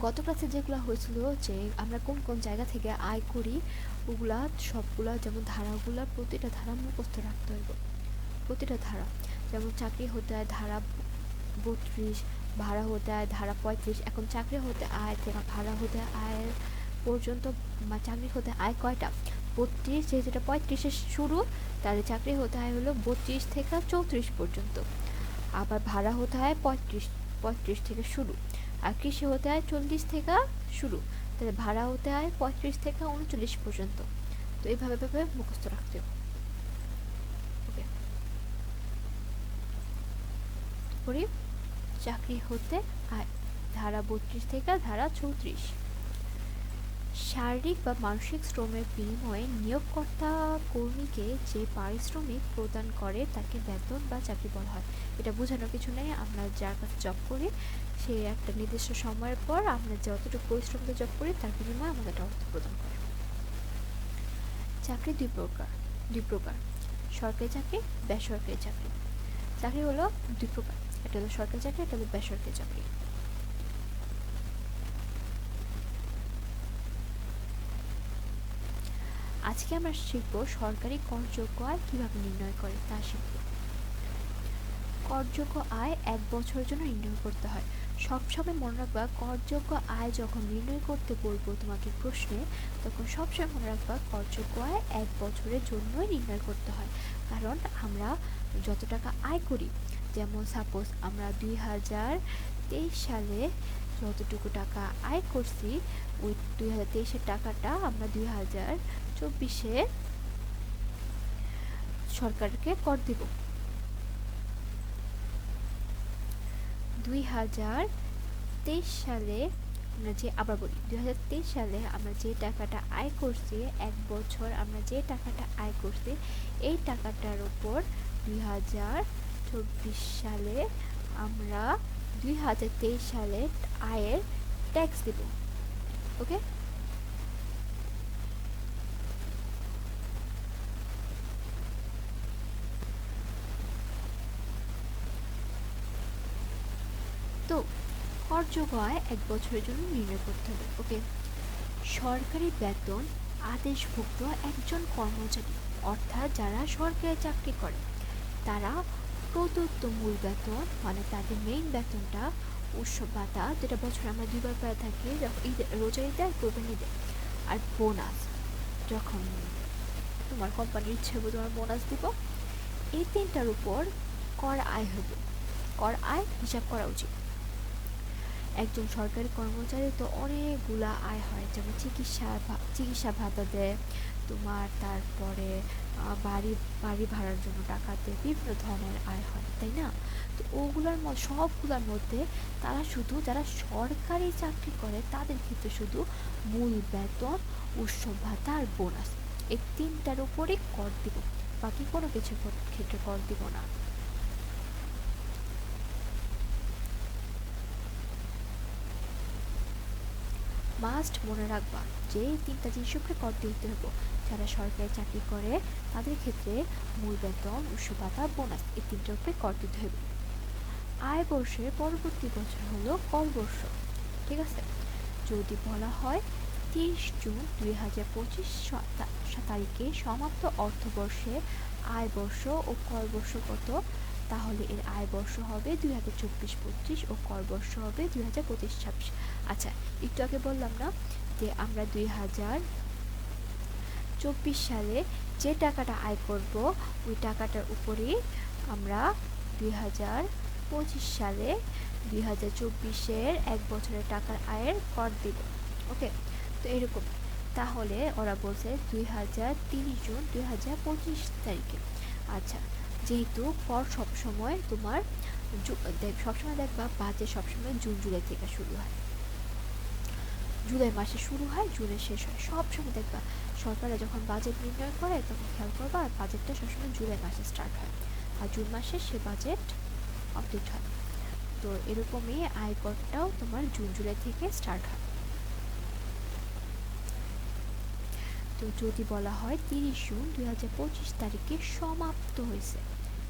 গত ক্লাসে যেগুলো হয়েছিল যে আমরা কোন কোন জায়গা থেকে আয় করি ওগুলা সবগুলা, যেমন ধারাগুলা প্রতিটা ধারা মুখস্থ রাখতে হইব। প্রতিটা ধারা, যেমন চাকরি হতে হয় ধারা 32, ভাড়া হতে হয় ধারা 35। এখন চাকরি হতে আয় থেকে ভাড়া হতে আয় পর্যন্ত, চাকরি হতে আয় কয়টা? 32, যেটা 35-এর শুরু, তাহলে চাকরি হতে হয় হলো 32 থেকে 34 পর্যন্ত। আবার ভাড়া হতে হয় 35 থেকে শুরু। আর কৃষি হতে হয় 40 থেকে শুরু, তাহলে ভাড়া হতে হয় 35 থেকে 39 পর্যন্ত। তো এইভাবে মুখস্থ রাখতে হবে। ওকে, করি চাকরি হতে আয় ধারা 32 থেকে ধারা 34। শারীরিক বা মানসিক শ্রমের বিনিময়ে নিয়োগকর্তা কর্মীকে যে পারিশ্রমিক প্রদান করে তাকে বেতন বা চাকরি বলা হয়। এটা বোঝানোর কিছু নেই, আমরা যার কাছে জব করি সে একটা নির্দিষ্ট সময়ের পর আমরা যতটুকু পরিশ্রম দিয়ে জব করি তার বিনিময়ে আমাদের অর্থ প্রদান করে। চাকরি দুই প্রকার, সরকারি চাকরি, বেসরকারি চাকরি। চাকরি হলো দুই প্রকার, একটা হলো সরকারি চাকরি, একটা হলো বেসরকারি চাকরি। আজকে আমরা শিখব সরকারি করযোগ্য আয় কিভাবে নির্ণয় করে তা শিখব। করযোগ্য আয় 1 বছরের জন্য নির্ণয় করতে হয়। সবসময় মনে রাখবা, করযোগ্য আয় যখন নির্ণয় করতে বলবো তোমাকে প্রশ্নে, তখন সবসময় মনে রাখবা করযোগ্য আয় 1 বছরের জন্যই নির্ণয় করতে হয়। কারণ আমরা যত টাকা আয় করি, যেমন সাপোজ আমরা 2023 সালে যতটুকু টাকা আয় করছি, ওই 2023-এর টাকাটা আমরা 2024-এ সরকারকে কর দিব। 2023 সালে আমরা যে, আবার বলি, 2023 সালে আমরা যে টাকাটা আয় করছি, 1 বছর আমরা যে টাকাটা আয় করছি, এই টাকাটার উপর 2024 সালে আমরা 2023 সালে আয়ের ট্যাক্স দিব। ওকে, তো করযোগ্য আয় 1 বছরের জন্য নির্ণয় করতে হবে। ওকে, সরকারি বেতন আদেশভুক্ত একজন কর্মচারী, অর্থাৎ যারা সরকারি চাকরি করে তারা প্রদত্ত মূল বেতন, মানে তাদের মেইন বেতনটা, উৎসব ভাতা যেটা বছরে আমরা 2বার পেয়ে থাকি, যখন ঈদ, রোজা ঈদে আর কোরবানি ঈদে, আর বোনাস যখন তোমার কোম্পানির ইচ্ছে হবে তোমার বোনাস দিব, এই 3টার উপর কর আয় হবে। কর আয় হিসাব করা উচিত। একজন সরকারি কর্মচারী তো অনেকগুলা আয় হয়, যেমন চিকিৎসা ভাতা দেয় তোমার, তারপরে বাড়ি বাড়ি ভাড়ার জন্য টাকা দেয়, বিভিন্ন ধরনের আয় হয়, তাই না? তো ওগুলোর সবগুলোর মধ্যে তারা শুধু যারা সরকারি চাকরি করে তাদের ক্ষেত্রে শুধু মূল বেতন, উৎসব ভাতা আর বোনাস, এই 3টার উপরে কর দিব, বাকি কোনো কিছুর ক্ষেত্রে কর দিব না। মাস্ট মনে রাখবা যে এই 3টা জিনিসের উপরে কর দিতে হবে। যারা সরকারি চাকরি করে তাদের ক্ষেত্রে মূল বেতন, উৎসব ভাতা, বোনাস, এই 3টার উপরে কর দিতে হবে। আয় বর্ষের পরবর্তী বছর হলো কর বর্ষ। ঠিক আছে, যদি বলা হয় 30 জুন 2025 তারিখে সমাপ্ত অর্থবর্ষে আয় বর্ষ ও কর বর্ষ কত, তাহলে এর আয় বর্ষ হবে 2024-25 ও কর বর্ষ হবে 2025-26। আচ্ছা, একটু আগে বললাম না যে আমরা 2024 সালে যে টাকাটা আয় করব ওই টাকাটার উপরেই আমরা 2025 সালে 2024-এর 1 বছরের টাকার আয়ের কর দিব। ওকে, তো এরকম, তাহলে ওরা বলছে 30 জুন 2025 তারিখে। আচ্ছা, যেহেতু কর সবসময় তোমার সবসময় দেখবা বাজেট সবসময় জুন জুলাই থেকে শুরু হয়, জুলাই মাসে শুরু হয়, জুনে শেষ হয়। সবসময় দেখবা সরকাররা যখন বাজেট নির্ণয় করে তখন খেয়াল করবা বাজেটটা সবসময় জুলাই মাসে স্টার্ট হয় আর জুন মাসে সে বাজেট কমপ্লিট হয়। তো এরকমই আয়করটাও তোমার জুন জুলাই থেকে স্টার্ট হয়। তো যদি বলা হয় 30 জুন 2025 তারিখে সমাপ্ত হয়েছে,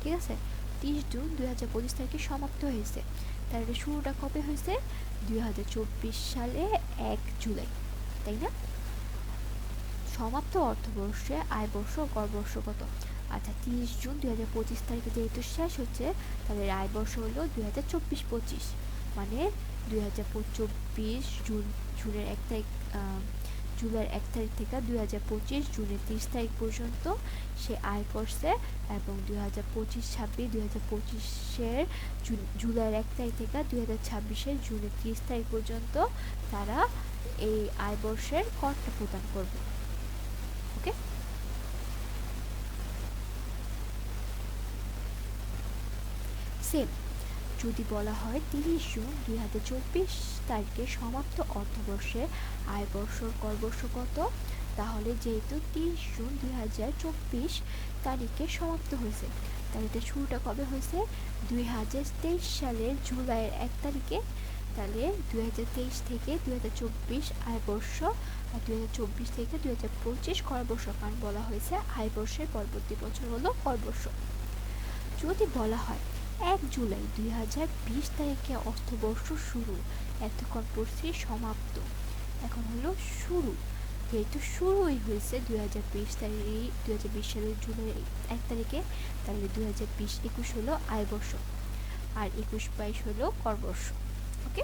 ঠিক আছে, 30 জুন 2025 তারিখে সমাপ্ত হয়েছে, তাহলে শুরুটা কবে হয়েছে? 2024 সালে 1 জুলাই, তাই না? সমাপ্ত অর্থবর্ষে আয় বর্ষ গড় বর্ষ কত? আচ্ছা, 30 জুন 2025 তারিখে যেহেতু শেষ হচ্ছে, তাহলে আয় বর্ষ হলো 2024-25, মানে 2024 জুনের 1 তারিখ, জুলাইয়ের 1 তারিখ থেকে 2025 জুনের 30 তারিখ পর্যন্ত সে আয় করছে, এবং 2025-26, 2025-এর জুলাইয়ের 1 তারিখ থেকে 2026-এর জুনের 30 তারিখ পর্যন্ত তারা এই আয় বর্ষের করটা প্রদান করবে। ওকে, সেম যদি বলা হয় 30 জুন 2024 তারিখে সমাপ্ত অর্থবর্ষে আয় বর্ষ গড় বর্ষ কত, তাহলে যেহেতু 30 জুন 2024 তারিখে সমাপ্ত হয়েছে, তাহলে এটা শুরুটা কবে হয়েছে? 2023 সালের জুলাইয়ের 1 তারিখে, তাহলে 2023 থেকে 2024 আয় বর্ষ, আর 2024 থেকে 2025 গড় বর্ষ, কারণ বলা হয়েছে আয় বর্ষের পরবর্তী বছর হলো গড় বর্ষ। যদি বলা হয় 1 জুলাই 2020 তারিখে অর্থবর্ষ শুরু, এতক্ষণ পড়ছি সমাপ্ত, এখন হলো শুরু, যেহেতু শুরুই হয়েছে 2020 সালের জুলাই 1 তারিখে, তাহলে 2020-21 হলো আয় বর্ষ, আর 21-22 হলো গড় বর্ষ। ওকে।